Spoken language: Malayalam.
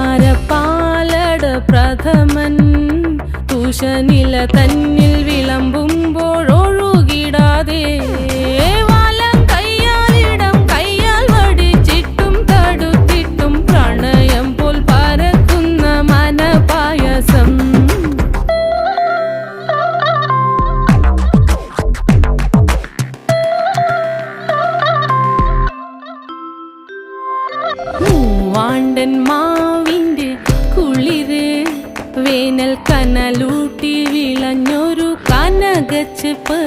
പഞ്ചാരപ്പാലട പ്രഥമൻ തുഷനില തന്നിൽ വിളമ്പുമ്പോഴൊഴുകിടാതെ വലം കയ്യാലിടം കയ്യാൽ വടിച്ചിട്ടും തടുത്തിട്ടും പ്രണയം പോൽ പരക്കുന്ന മനപായസം. മൂവാണ്ടൻ മാവിൻ്റെ കുളിര് വേനൽ കനലൂട്ടി വിളഞ്ഞൊരു കനകച്ചെപ്പ്.